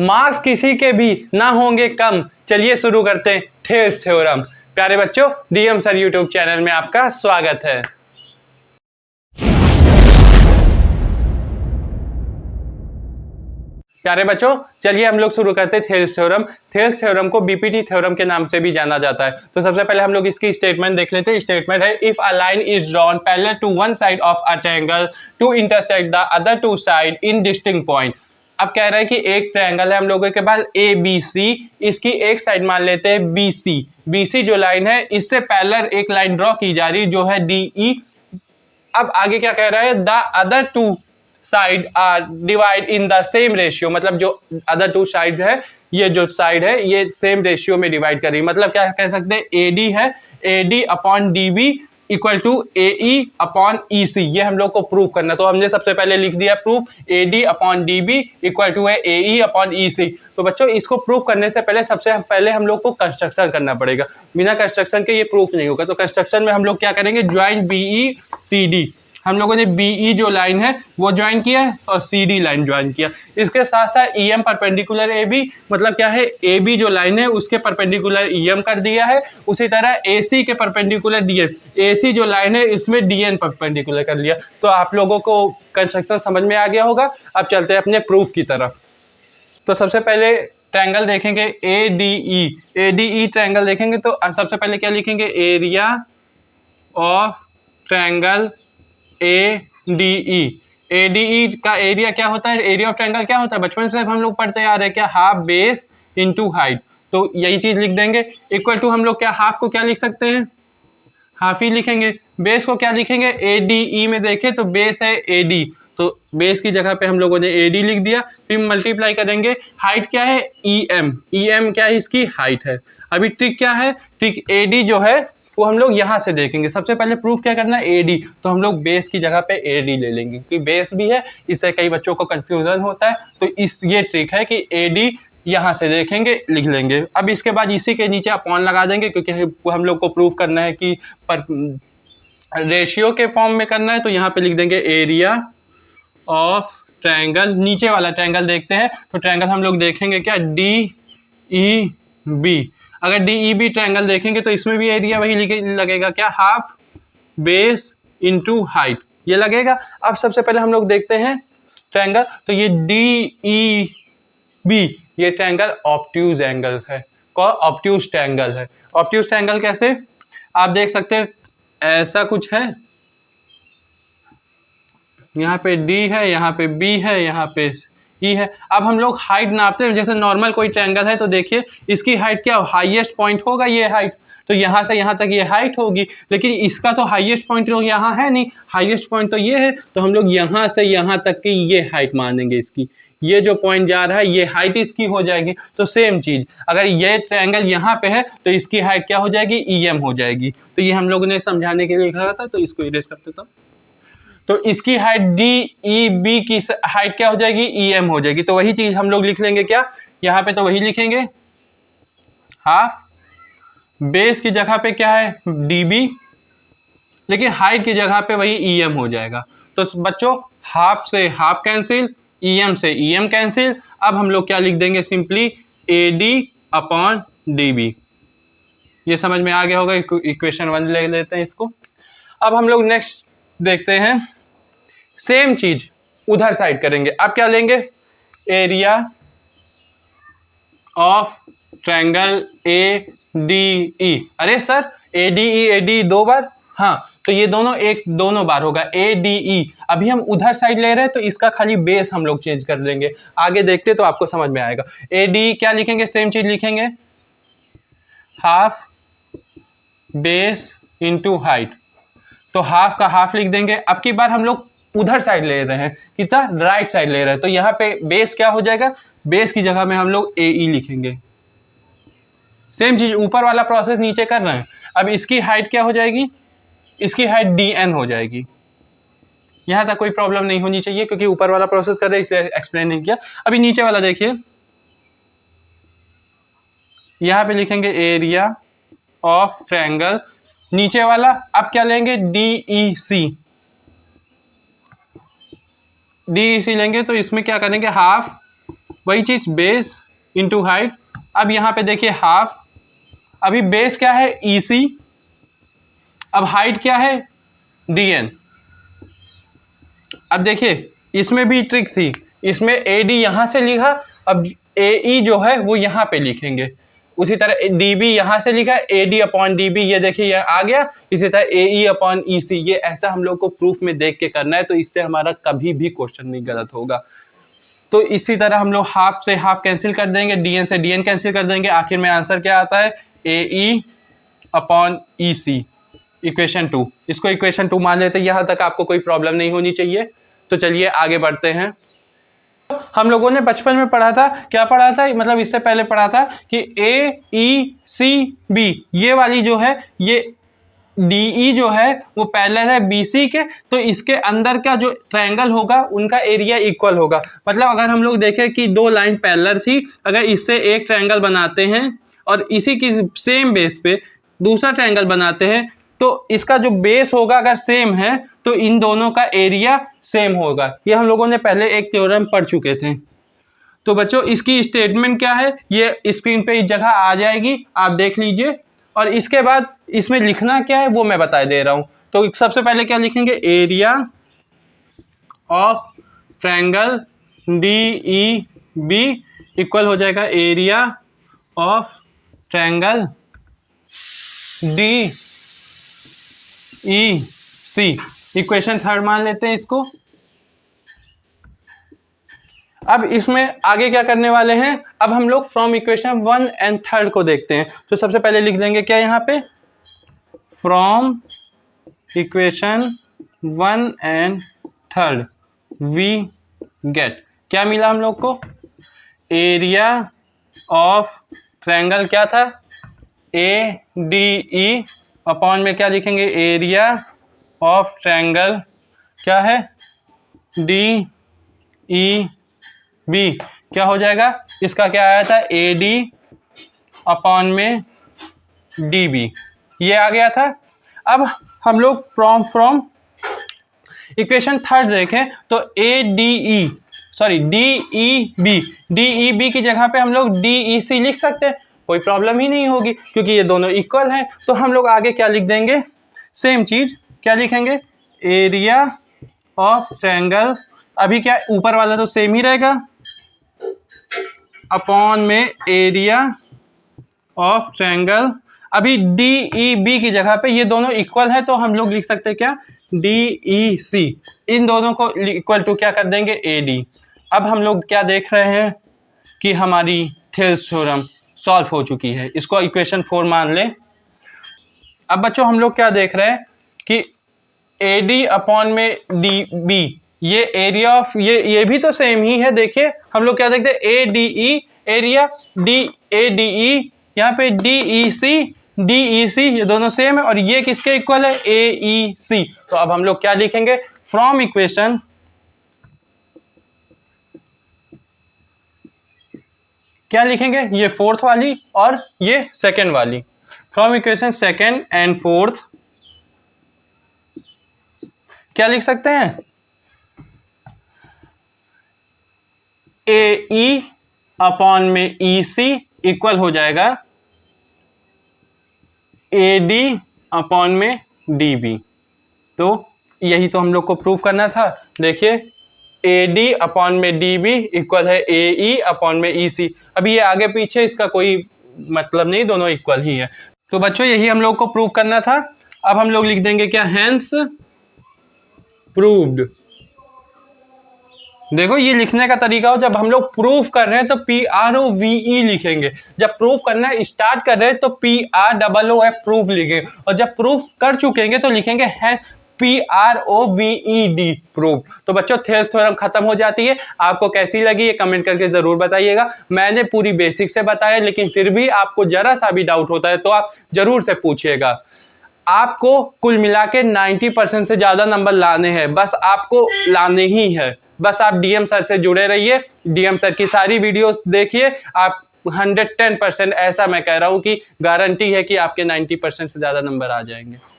Marks किसी के भी ना होंगे कम। चलिए शुरू करते हैं थेल्स थ्योरम। प्यारे बच्चों, डीएम सर यूट्यूब चैनल में आपका स्वागत है। प्यारे बच्चों, चलिए हम लोग शुरू करते हैं थेल्स थ्योरम। थेल्स थ्योरम को बीपीटी थ्योरम के नाम से भी जाना जाता है। तो सबसे पहले हम लोग इसकी स्टेटमेंट देख लेते हैं। स्टेटमेंट है, if a line is drawn parallel to one side of a triangle to intersect the other two side in distinct point. अब कह रहा है कि एक ट्रायंगल है हम लोगों के पास ए बी सी, इसकी एक साइड मान लेते हैं बी सी। बी सी जो लाइन है इससे पैरेलल एक लाइन ड्रॉ की जा रही जो है डी ई। अब आगे क्या कह रहा है, the other two side are divide in the same ratio. मतलब जो अदर टू साइड्स है, ये जो साइड है ये सेम रेशियो में डिवाइड कर रही है। मतलब क्या कह सकते हैं, ए डी है, A D upon D B equal to A E upon E C. ये हम लोग को प्रूव करना। तो हमने सबसे पहले लिख दिया proof, A D upon D B equal to है ए ई अपॉन ई सी। तो बच्चों इसको प्रूव करने से पहले सबसे पहले हम लोग को कंस्ट्रक्शन करना पड़ेगा। बिना कंस्ट्रक्शन के ये प्रूफ नहीं होगा। तो कंस्ट्रक्शन में हम लोग क्या करेंगे, join B E C D. हम लोगों ने बीई जो लाइन है वो ज्वाइन किया है और सीडी लाइन ज्वाइन किया। इसके साथ साथ ईएम परपेंडिकुलर ए बी, मतलब क्या है, ए बी जो लाइन है उसके परपेंडिकुलर ईएम कर दिया है। उसी तरह एसी के परपेंडिकुलर डीएन, एसी जो लाइन है इसमें डीएन परपेंडिकुलर कर लिया। तो आप लोगों को कंस्ट्रक्शन समझ में आ गया होगा। अब चलते हैं अपने प्रूफ की तरफ। तो सबसे पहले ट्रायंगल देखेंगे A D E. A D E triangle देखेंगे तो सबसे पहले क्या लिखेंगे, area of triangle A D E. A D E का एरिया क्या होता है, एरिया ऑफ ट्रायंगल क्या होता है, बचपन से हम लोग पढ़ते आ रहे हैं, क्या, हाफ बेस इनटू हाइट। तो यही चीज लिख देंगे। इक्वल टू हम लोग क्या, हाफ को क्या लिख सकते हैं, हाफ ही लिखेंगे। बेस को क्या लिखेंगे, ए डी ई में देखें तो बेस है ए डी, तो बेस की जगह पे हम लोगों ने ए डी लिख दिया। फिर मल्टीप्लाई करेंगे। हाइट क्या है, ई एम, ई एम क्या है, इसकी हाइट है। अभी ट्रिक क्या है, ट्रिक ए डी जो है वो हम लोग यहाँ से देखेंगे। सबसे पहले प्रूफ क्या करना है, ए डी, तो हम लोग बेस की जगह पे ए डी ले लेंगे क्योंकि बेस भी है, इससे कई बच्चों को कंफ्यूजन होता है। तो ये ट्रिक है कि ए डी यहाँ से देखेंगे, लिख लेंगे। अब इसके बाद इसी के नीचे अपॉन लगा देंगे क्योंकि हम लोग को प्रूफ करना है कि रेशियो के फॉर्म में करना है। तो यहाँ पे लिख देंगे एरिया ऑफ ट्रायंगल। नीचे वाला ट्रायंगल देखते हैं। तो ट्रायंगल हम लोग देखेंगे क्या, डी ई बी। अगर डी ई बी ट्रायंगल देखेंगे तो इसमें भी एरिया वही लगेगा, क्या, हाफ बेस इनटू हाइट, ये लगेगा। अब सबसे पहले हम लोग देखते हैं ट्रायंगल। तो ये डी ई बी, ये ट्रायंगल ऑब्ट्यूज एंगल है, ऑब्ट्यूज ट्रायंगल है। ऑब्ट्यूज ट्रायंगल कैसे, आप देख सकते हैं ऐसा कुछ है, यहाँ पे डी है, यहाँ पे बी है, यहाँ पे ई है। अब हम लोग हाइट नापते हैं। जैसे नॉर्मल कोई ट्रायंगल है तो देखिए इसकी हाइट क्या, हाईएस्ट पॉइंट होगा ये हाइट, तो यहाँ से यहाँ तक ये हाइट होगी। लेकिन इसका तो हाईएस्ट पॉइंट यहाँ है नहीं, हाईएस्ट पॉइंट तो ये है। तो हम लोग यहाँ से यहाँ तक की ये हाइट मानेंगे इसकी। ये जो पॉइंट जा रहा है ये हाइट इसकी हो जाएगी। तो सेम चीज, अगर ये ट्रायंगल यहाँ पे है तो इसकी हाइट क्या हो जाएगी, ई एम हो जाएगी। तो ये हम लोगों ने समझाने के लिए लिखा था, तो इसको इरेज कर देता हूँ। तो इसकी हाइट डी ई बी की हाइट क्या हो जाएगी, ई एम हो जाएगी। तो वही चीज हम लोग लिख लेंगे, क्या, यहाँ पे तो वही लिखेंगे, हाफ बेस की जगह पे क्या है, डी बी, लेकिन हाइट की जगह पे वही ई एम हो जाएगा। तो बच्चों हाफ से हाफ कैंसिल, ई एम से ई एम कैंसिल। अब हम लोग क्या लिख देंगे, simply A D upon D B. ये समझ में आ गया होगा। इक्वेशन 1 ले लेते हैं इसको। अब हम लोग नेक्स्ट देखते हैं, सेम चीज उधर साइड करेंगे। अब क्या लेंगे, area of triangle A D E. अरे सर, ए डी दो बार, हाँ, तो ये दोनों बार होगा ए डी ई। अभी हम उधर साइड ले रहे हैं तो इसका खाली बेस हम लोग चेंज कर लेंगे। आगे देखते तो आपको समझ में आएगा। ए डी क्या लिखेंगे, सेम चीज लिखेंगे, हाफ बेस इंटू हाइट। तो हाफ का हाफ लिख देंगे। अब की बार हम लोग उधर साइड ले रहे हैं, कितना, राइट साइड ले रहे हैं। तो यहाँ पे बेस क्या हो जाएगा, बेस की जगह में हम लोग ए ई लिखेंगे। सेम चीज ऊपर वाला प्रोसेस नीचे कर रहे हैं। अब इसकी हाइट क्या हो जाएगी, इसकी हाइट डी एन हो जाएगी। यहाँ तक कोई प्रॉब्लम नहीं होनी चाहिए क्योंकि ऊपर वाला प्रोसेस कर रहे हैं इसलिए एक्सप्लेन नहीं किया। अभी नीचे वाला देखिए, यहाँ पे लिखेंगे एरिया ऑफ ट्रायंगल, नीचे वाला। अब क्या लेंगे, D E C. D E सी लेंगे तो इसमें क्या करेंगे, हाफ वही चीज बेस इंटू हाइट। अब यहाँ पे देखिए हाफ, अभी बेस क्या है EC, अब हाइट क्या है DN। अब देखिए इसमें भी ट्रिक थी, इसमें AD यहाँ से लिखा, अब AE जो है वो यहाँ पे लिखेंगे, उसी तरह DB यहाँ से लिखा, AD अपॉन DB ये देखिए ये आ गया, इसी तरह AE अपॉन EC। ये ऐसा हम लोग को प्रूफ में देख के करना है, तो इससे हमारा कभी भी क्वेश्चन नहीं गलत होगा। तो इसी तरह हम लोग हाफ से हाफ कैंसिल कर देंगे, DN से DN कैंसिल कर देंगे, आखिर में आंसर क्या आता है AE अपॉन EC, इक्वेशन 2। इसको इक्वेशन 2 मान लेते हैं, यहाँ तक आपको कोई प्रॉब्लम नहीं होनी चाहिए। तो चलिए आगे बढ़ते हैं। हम लोगों ने बचपन में पढ़ा था, क्या पढ़ा था, मतलब इससे पहले पढ़ा था कि AECB ये वाली जो है, ये DE जो है वो पैरेलल है BC के, तो इसके अंदर का जो ट्रायंगल होगा उनका एरिया इक्वल होगा। मतलब अगर हम लोग देखें कि दो लाइन पैरेलल थी, अगर इससे एक ट्रायंगल बनाते हैं और इसी की सेम बेस पे दूसरा ट्रायंगल बनाते हैं, तो इसका जो बेस होगा अगर सेम है तो इन दोनों का एरिया सेम होगा। ये हम लोगों ने पहले एक थ्योरम पढ़ चुके थे। तो बच्चों इसकी स्टेटमेंट क्या है, ये स्क्रीन पे इस जगह आ जाएगी, आप देख लीजिए। और इसके बाद इसमें लिखना क्या है वो मैं बता दे रहा हूँ। तो सबसे पहले क्या लिखेंगे, area of triangle DEB equal हो जाएगा area of triangle DEC। Equation 3 मान लेते हैं इसको। अब इसमें आगे क्या करने वाले हैं, अब हम लोग फ्रॉम इक्वेशन 1 एंड 3 को देखते हैं। तो सबसे पहले लिख देंगे क्या यहाँ पे, from equation 1 and 3 we get, क्या मिला हम लोग को, एरिया ऑफ ट्रायंगल क्या था ADE अपॉन में क्या लिखेंगे, एरिया ऑफ ट्रायंगल क्या है DEB, क्या हो जाएगा, इसका क्या आया था AD अपॉन में DB, ये आ गया था। अब हम लोग फ्रॉम इक्वेशन 3 देखें तो DEB की जगह पे हम लोग DEC लिख सकते हैं, कोई प्रॉब्लम ही नहीं होगी क्योंकि ये दोनों इक्वल हैं। तो हम लोग आगे क्या लिख देंगे, सेम चीज क्या लिखेंगे, एरिया ऑफ ट्रायंगल, अभी क्या ऊपर वाला तो सेम ही रहेगा, अपॉन में एरिया ऑफ ट्रायंगल। अभी DEB की जगह पे ये दोनों इक्वल है तो हम लोग लिख सकते हैं क्या, DEC। इन दोनों को इक्वल टू क्या कर देंगे AD। अब हम लोग क्या देख रहे हैं कि हमारी थेल्स थ्योरम सॉल्व हो चुकी है, इसको इक्वेशन 4 मान लें। अब बच्चों हम लोग क्या देख रहे हैं कि AD अपॉन में DB, ये एरिया ऑफ ये भी तो सेम ही है। देखिए हम लोग क्या देखते हैं, ADE एरिया, ADE यहाँ पे DEC ये दोनों सेम है, और ये किसके इक्वल है, AEC। तो अब हम लोग क्या लिखेंगे, फ्रॉम इक्वेशन क्या लिखेंगे, ये 4th वाली और ये 2nd वाली, from equation 2nd and 4th क्या लिख सकते हैं, AE अपॉन में EC इक्वल हो जाएगा AD अपॉन में DB। तो यही तो हम लोग को प्रूव करना था। देखिए AD अपॉन में DB इक्वल है AE अपॉन में EC। अभी ये आगे पीछे इसका कोई मतलब नहीं, दोनों इक्वल ही है। तो बच्चों यही हम लोग को प्रूव करना था। अब हम लोग लिख देंगे क्या, हैंस प्रूव्ड। देखो ये लिखने का तरीका हो, जब हम लोग प्रूफ कर रहे हैं तो PROVE लिखेंगे, जब प्रूफ करना स्टार्ट कर रहे हैं तो PROOF प्रूफ लिखेंगे, और जब प्रूफ कर चुकेंगे तो लिखेंगे है PROVED प्रूफ। तो बच्चों थेल्स थ्योरम खत्म हो जाती है। आपको कैसी लगी ये कमेंट करके जरूर बताइएगा। मैंने पूरी बेसिक से बताया, लेकिन फिर भी आपको जरा सा भी डाउट होता है तो आप जरूर से पूछिएगा। आपको कुल मिला के 90% से ज्यादा नंबर लाने हैं, बस आपको लाने ही है। बस आप DM सर से जुड़े रहिए, DM सर की सारी वीडियोस देखिए। आप 110% ऐसा मैं कह रहा हूं कि गारंटी है कि आपके 90% से ज्यादा नंबर आ जाएंगे।